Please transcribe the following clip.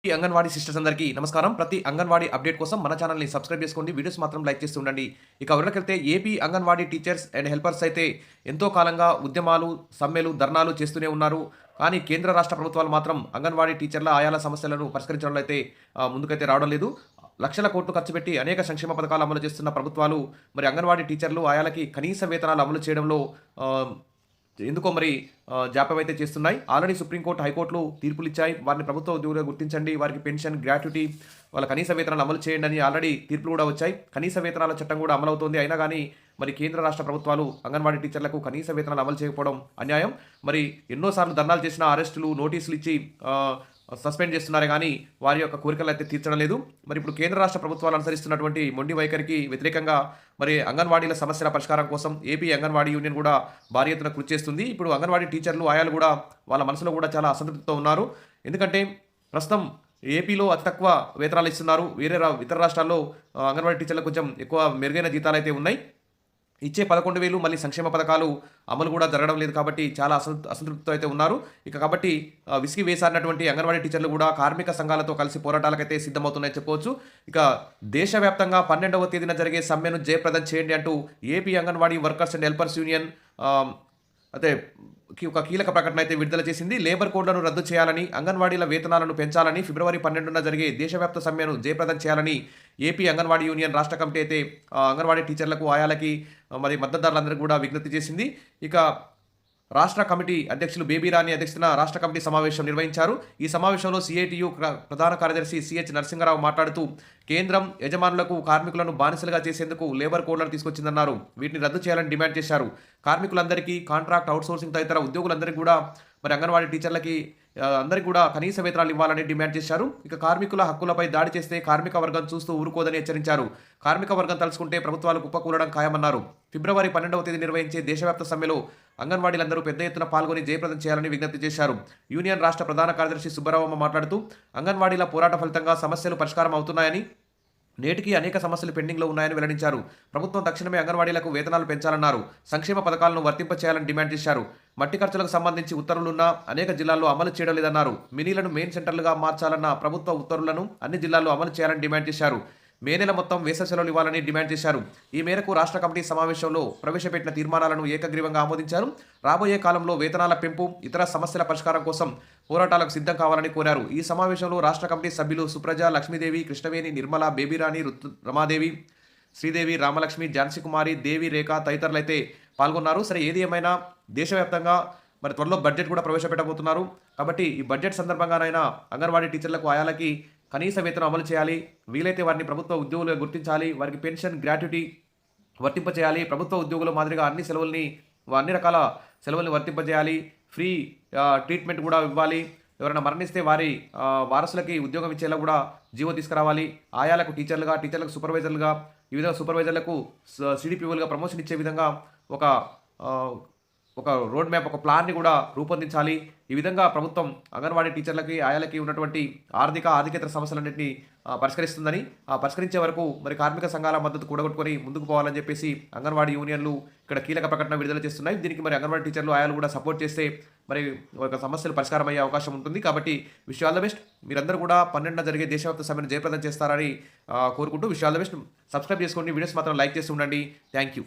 ఈ అంగన్వాడీ సిస్టర్స్ అందరికీ నమస్కారం. ప్రతి అంగన్వాడీ అప్డేట్ కోసం మన ఛానల్‌ని సబ్స్క్రైబ్ చేసుకోండి. వీడియోస్ మాత్రం లైక్ చేస్తూ ఉండండి. ఇక వివరాలకెళ్తే AP Anganwadi teachers and helpers అయితే ఎంతో కాలంగా ఉద్యమాలు, సమ్మెలు, ధర్నాలు చేస్తూనే ఉన్నారు. కానీ కేంద్ర రాష్ట్ర ప్రభుత్వాలు మాత్రం అంగన్వాడీ టీచర్ల ఆయాల సమస్యలను పరిష్కరించడంలో అయితే ముందుకైతే రావడం లేదు. లక్షల కోట్లు ఖర్చు పెట్టి అనేక సంక్షేమ పథకాలు అమలు చేస్తున్న ప్రభుత్వాలు మరి అంగన్వాడీ టీచర్లు, ఆయాలకి కనీస వేతనాలు అమలు చేయడంలో ఆహ్, ఎందుకో మరి జాప్యం అయితే చేస్తున్నాయి. ఆల్రెడీ సుప్రీంకోర్టు, హైకోర్టులు తీర్పులిచ్చాయి. వారిని ప్రభుత్వ ఉద్యోగులుగా గుర్తించండి. వారికి పెన్షన్, గ్రాట్యుటీ, వాళ్ళ కనీస వేతనాలు అమలు చేయండి అని ఆల్రెడీ తీర్పులు కూడా వచ్చాయి. కనీస వేతనాల చట్టం కూడా అమలవుతోంది. అయినా కానీ మరి కేంద్ర రాష్ట్ర ప్రభుత్వాలు అంగన్వాడీ టీచర్లకు కనీస వేతనాలు అమలు చేయకపోవడం అన్యాయం. మరి ఎన్నోసార్లు ధర్నాలు చేసిన, అరెస్టులు, నోటీసులు ఇచ్చి సస్పెండ్ చేస్తున్నారే కానీ వారి యొక్క కోరికలు అయితే తీర్చడం లేదు. మరి ఇప్పుడు కేంద్ర రాష్ట్ర ప్రభుత్వాలు అనుసరిస్తున్నటువంటి మొండి వైఖరికి వ్యతిరేకంగా మరి అంగన్వాడీల సమస్యల పరిష్కారం కోసం ఏపీ అంగన్వాడీ యూనియన్ కూడా భారీ ఎత్తున కృషి చేస్తుంది. ఇప్పుడు అంగన్వాడీ టీచర్లు, ఆయాలు కూడా వాళ్ళ మనసులో కూడా చాలా అసంతృప్తితో ఉన్నారు. ఎందుకంటే ప్రస్తుతం ఏపీలో అతి తక్కువ వేతనాలు ఇస్తున్నారు. ఇతర రాష్ట్రాల్లో అంగన్వాడీ టీచర్లకు కొంచెం ఎక్కువ మెరుగైన జీతాలు అయితే ఉన్నాయి. ఇచ్చే 11,000 మళ్ళీ సంక్షేమ పథకాలు అమలు కూడా జరగడం లేదు కాబట్టి చాలా అసంతృప్తితో అయితే ఉన్నారు. ఇక కాబట్టి విసిగి వేసారినటువంటి అంగన్వాడీ టీచర్లు కూడా కార్మిక సంఘాలతో కలిసి పోరాటాలకైతే సిద్ధమవుతున్నాయని చెప్పవచ్చు. ఇక దేశవ్యాప్తంగా 12వ తేదీన జరిగే సమ్మెను జయప్రదం చేయండి అంటూ AP anganwadi workers and helpers union అయితే ఒక కీలక ప్రకటన అయితే విడుదల చేసింది. లేబర్ కోడ్లను రద్దు చేయాలని, అంగన్వాడీల వేతనాలను పెంచాలని, ఫిబ్రవరి 12న జరిగే దేశవ్యాప్త సమ్మెను జయప్రదం చేయాలని ఏపీ అంగన్వాడీ యూనియన్ రాష్ట్ర కమిటీ అయితే అంగన్వాడీ టీచర్లకు, ఆయాలకి మరి మద్దతుదారులందరికీ కూడా విజ్ఞప్తి చేసింది. ఇక రాష్ట్ర కమిటీ అధ్యక్షులు బేబీ రాణి అధ్యక్షతన రాష్ట్ర కమిటీ సమావేశం నిర్వహించారు. ఈ సమావేశంలో సిఐటియు ప్రధాన కార్యదర్శి సిహెచ్ నరసింహరావు మాట్లాడుతూ కేంద్రం యజమానులకు కార్మికులను బానిసలుగా చేసేందుకు లేబర్ కోడ్లను తీసుకొచ్చిందన్నారు. వీటిని రద్దు చేయాలని డిమాండ్ చేశారు. కార్మికులందరికీ, కాంట్రాక్ట్, అవుట్సోర్సింగ్ తదితర ఉద్యోగులందరికీ కూడా మరి అంగన్వాడీ టీచర్లకి అందరికీ కూడా కనీస వేతనాలు ఇవ్వాలని డిమాండ్ చేశారు. ఇక కార్మికుల హక్కులపై దాడి చేస్తే కార్మిక వర్గం చూస్తూ ఊరుకోదని హెచ్చరించారు. కార్మిక వర్గం తలుచుకుంటే ప్రభుత్వాలు కుప్పకూలడం ఖాయమన్నారు. ఫిబ్రవరి 12వ తేదీ నిర్వహించే దేశవ్యాప్త సమ్మెలో అంగన్వాడీలందరూ పెద్ద ఎత్తున పాల్గొని జయప్రదం చేయాలని విజ్ఞప్తి చేశారు. యూనియన్ రాష్ట్ర ప్రధాన కార్యదర్శి సుబ్బరావమ్మ మాట్లాడుతూ అంగన్వాడీల పోరాట ఫలితంగా సమస్యలు పరిష్కారం అవుతున్నాయని, నేటికి అనేక సమస్యలు పెండింగ్లో ఉన్నాయని వెల్లడించారు. ప్రభుత్వం తక్షణమే అంగన్వాడీలకు వేతనాలు పెంచాలన్నారు. సంక్షేమ పథకాలను వర్తింపచేయాలని డిమాండ్ చేశారు. మట్టి ఖర్చులకు సంబంధించి ఉత్తర్వులున్నా అనేక జిల్లాల్లో అమలు చేయడం లేదన్నారు. మినీలను మెయిన్ సెంటర్లుగా మార్చాలన్న ప్రభుత్వ ఉత్తర్వులను అన్ని జిల్లాల్లో అమలు చేయాలని డిమాండ్ చేశారు. మే నెల మొత్తం వేసవి సెలవులు ఇవ్వాలని డిమాండ్ చేశారు. ఈ మేరకు రాష్ట్ర కమిటీ సమావేశంలో ప్రవేశపెట్టిన తీర్మానాలను ఏకగ్రీవంగా ఆమోదించారు. రాబోయే కాలంలో వేతనాల పెంపు, ఇతర సమస్యల పరిష్కారం కోసం పోరాటాలకు సిద్ధం కావాలని కోరారు. ఈ సమావేశంలో రాష్ట్ర కమిటీ సభ్యులు సుప్రజ, లక్ష్మీదేవి, కృష్ణవేణి, నిర్మల, బేబీరాణి, రమాదేవి, శ్రీదేవి, రామలక్ష్మి, ఝాన్సీ కుమారి, దేవి, రేఖ తదితరులైతే పాల్గొన్నారు. సరే, ఏది ఏమైనా దేశవ్యాప్తంగా మరి త్వరలో బడ్జెట్ కూడా ప్రవేశపెట్టబోతున్నారు. కాబట్టి ఈ బడ్జెట్ సందర్భంగానైనా అంగన్వాడీ టీచర్లకు, ఆయాలకి కనీస వేతనం అమలు చేయాలి. వీలైతే వారిని ప్రభుత్వ ఉద్యోగులుగా గుర్తించాలి. వారికి పెన్షన్, గ్రాట్యుటీ వర్తింపచేయాలి. ప్రభుత్వ ఉద్యోగుల మాదిరిగా అన్ని రకాల సెలవుల్ని వర్తింపజేయాలి. ఫ్రీ ట్రీట్మెంట్ కూడా ఇవ్వాలి. ఎవరైనా మరణిస్తే వారి వారసులకి ఉద్యోగం ఇచ్చేలా కూడా జీవో తీసుకురావాలి. ఆయాలకు టీచర్లుగా, టీచర్లకు సూపర్వైజర్లుగా, ఈ విధంగా సూపర్వైజర్లకు సిడిపిఓలుగా ప్రమోషన్ ఇచ్చే విధంగా ఒక రోడ్ మ్యాప్, ఒక ప్లాన్ని కూడా రూపొందించాలి. ఈ విధంగా ప్రభుత్వం అంగన్వాడీ టీచర్లకి, ఆయాలకి ఉన్నటువంటి ఆర్థికేతర సమస్యలన్నింటినీ పరిష్కరిస్తుందని, పరిష్కరించే వరకు మరి కార్మిక సంఘాల మద్దతు కూడగొట్టుకొని ముందుకు పోవాలని చెప్పేసి అంగన్వాడీ యూనియన్లు ఇక్కడ కీలక ప్రకటన విడుదల చేస్తున్నాయి. దీనికి మరి అంగన్వాడీ టీచర్లు, ఆయాలు కూడా సపోర్ట్ చేస్తే మరి ఒక సమస్యలు పరిష్కారం అయ్యే అవకాశం ఉంటుంది. కాబట్టి విష్ ఆల్ ద బెస్ట్. మీరందరూ కూడా 12న జరిగే దేశవ్యాప్త సమ్మెను జయప్రదం చేస్తారని కోరుకుంటూ wish all the best. Subscribe చేసుకోండి. వీడియోస్ మాత్రం లైక్ చేస్తూ ఉండండి. Thank you.